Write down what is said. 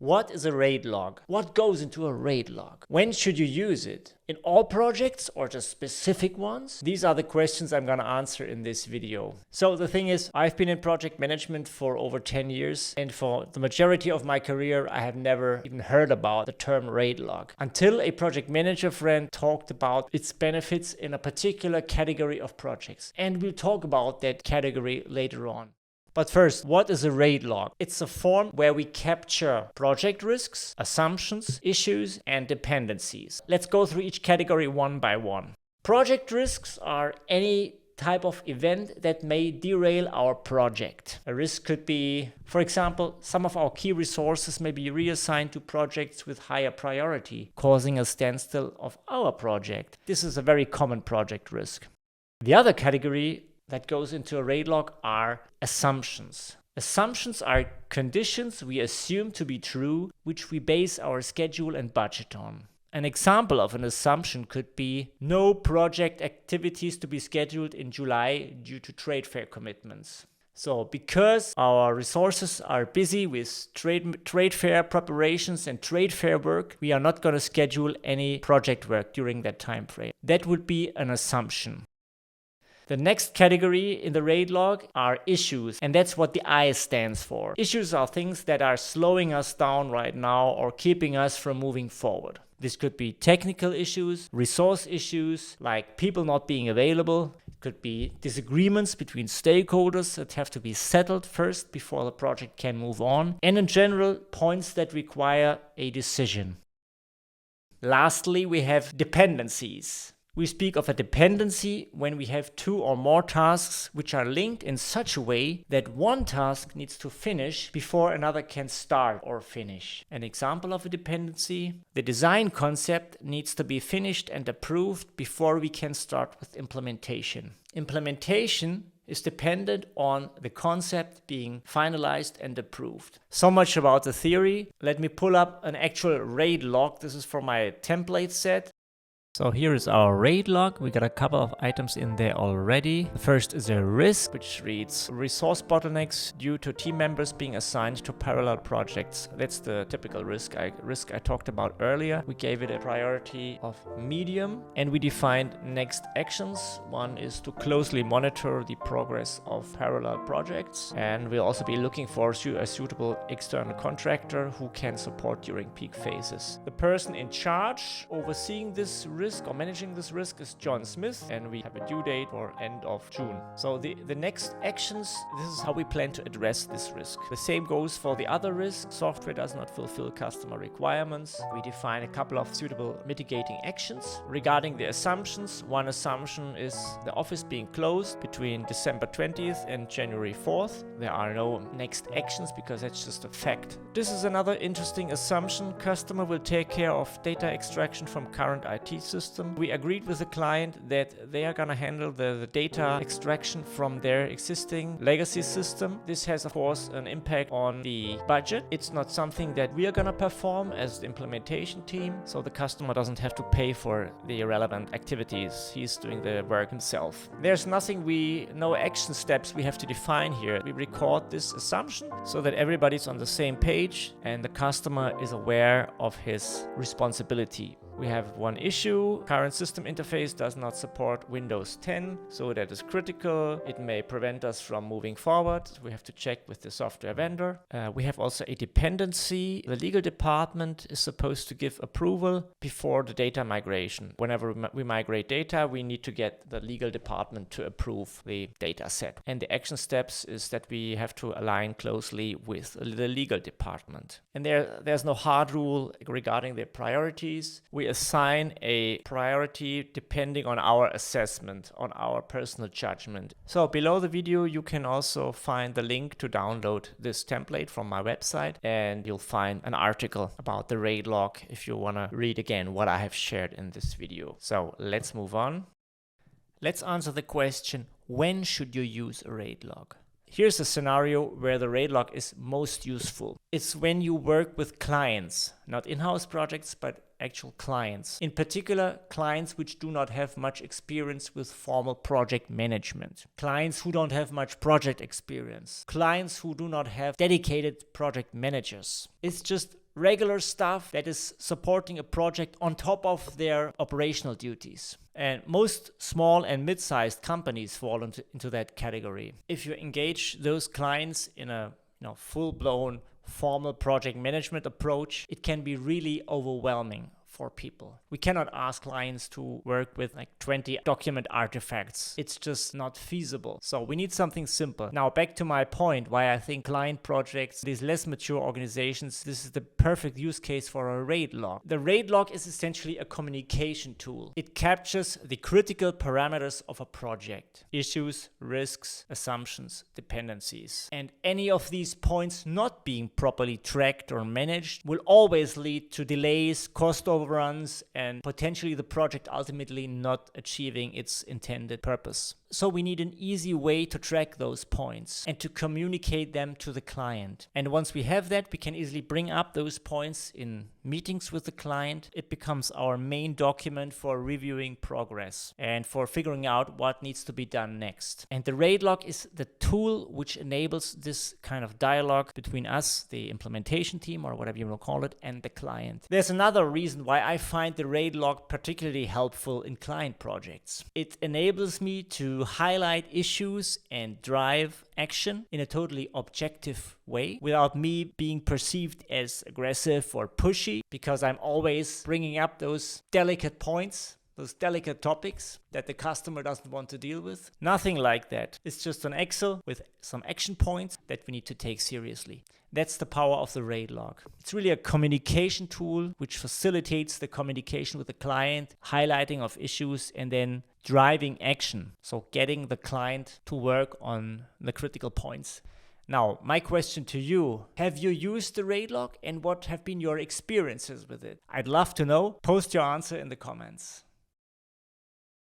What is a RAID log? What goes into a RAID log? When should you use it? In all projects or just specific ones? These are the questions I'm going to answer in this video. So the thing is, I've been in project management for over 10 years, and for the majority of my career, I have never even heard about the term RAID log until a project manager friend talked about its benefits in a particular category of projects. And we'll talk about that category later on. But first, what is a RAID log? It's a form where we capture project risks, assumptions, issues, and dependencies. Let's go through each category one by one. Project risks are any type of event that may derail our project. A risk could be, for example, some of our key resources may be reassigned to projects with higher priority, causing a standstill of our project. This is a very common project risk. The other category that goes into a RAID log are assumptions. Assumptions are conditions we assume to be true, which we base our schedule and budget on. An example of an assumption could be no project activities to be scheduled in July due to trade fair commitments. So because our resources are busy with trade fair preparations and trade fair work, we are not going to schedule any project work during that time frame. That would be an assumption. The next category in the RAID log are issues, and that's what the I stands for. Issues are things that are slowing us down right now or keeping us from moving forward. This could be technical issues, resource issues, like people not being available. It could be disagreements between stakeholders that have to be settled first before the project can move on. And in general, points that require a decision. Lastly, we have dependencies. We speak of a dependency when we have two or more tasks which are linked in such a way that one task needs to finish before another can start or finish. An example of a dependency: the design concept needs to be finished and approved before we can start with implementation. Implementation is dependent on the concept being finalized and approved. So much about the theory. Let me pull up an actual RAID log. This is from my template set. So here is our RAID log. We got a couple of items in there already. The first is a risk, which reads resource bottlenecks due to team members being assigned to parallel projects. That's the typical risk I talked about earlier. We gave it a priority of medium, and we defined next actions. One is to closely monitor the progress of parallel projects, and we'll also be looking for a suitable external contractor who can support during peak phases. The person in charge overseeing this risk or managing this risk is John Smith, and we have a due date for end of June. So the next actions, this is how we plan to address this risk. The same goes for the other risk. Software does not fulfill customer requirements. We define a couple of suitable mitigating actions. Regarding the assumptions, one assumption is the office being closed between December 20th and January 4th. There are no next actions because that's just a fact. This is another interesting assumption. Customer will take care of data extraction from current IT system. We agreed with the client that they are going to handle the data extraction from their existing legacy system. This has, of course, an impact on the budget. It's not something that we are going to perform as the implementation team, so the customer doesn't have to pay for the irrelevant activities. He's doing the work himself. There's no action steps we have to define here. We record this assumption so that everybody's on the same page and the customer is aware of his responsibility. We have one issue. Current system interface does not support Windows 10, so that is critical. It may prevent us from moving forward. We have to check with the software vendor. We have also a dependency. The legal department is supposed to give approval before the data migration. Whenever we migrate data, we need to get the legal department to approve the data set. And the action steps is that we have to align closely with the legal department. And there's no hard rule regarding the priorities. We assign a priority depending on our assessment, on our personal judgment. So below the video, you can also find the link to download this template from my website, and you'll find an article about the RAID log if you want to read again what I have shared in this video. So let's move on. Let's answer the question, when should you use a RAID log? Here's a scenario where the RAID log is most useful. It's when you work with clients, not in-house projects, but actual clients. In particular, clients which do not have much experience with formal project management. Clients who don't have much project experience. Clients who do not have dedicated project managers. It's just regular stuff that is supporting a project on top of their operational duties. And most small and mid-sized companies fall into that category. If you engage those clients in a full-blown formal project management approach, it can be really overwhelming for people. We cannot ask clients to work with like 20 document artifacts. It's just not feasible. So we need something simple. Now back to my point why I think client projects, these less mature organizations, this is the perfect use case for a RAID log. The RAID log is essentially a communication tool. It captures the critical parameters of a project: issues, risks, assumptions, dependencies. And any of these points not being properly tracked or managed will always lead to delays, cost overruns, and potentially the project ultimately not achieving its intended purpose. So we need an easy way to track those points and to communicate them to the client. And once we have that, we can easily bring up those points in meetings with the client. It becomes our main document for reviewing progress and for figuring out what needs to be done next. And the RAID log is the tool which enables this kind of dialogue between us, the implementation team, or whatever you will call it, and the client. There's another reason why I find the RAID log particularly helpful in client projects. It enables me to highlight issues and drive action in a totally objective way without me being perceived as aggressive or pushy, because I'm always bringing up those delicate points, those delicate topics that the customer doesn't want to deal with. Nothing like that. It's just an Excel with some action points that we need to take seriously. That's the power of the RAID log. It's really a communication tool which facilitates the communication with the client, highlighting of issues, and then driving action. So getting the client to work on the critical points. Now, my question to you: have you used the RAID log, and what have been your experiences with it? I'd love to know. Post your answer in the comments.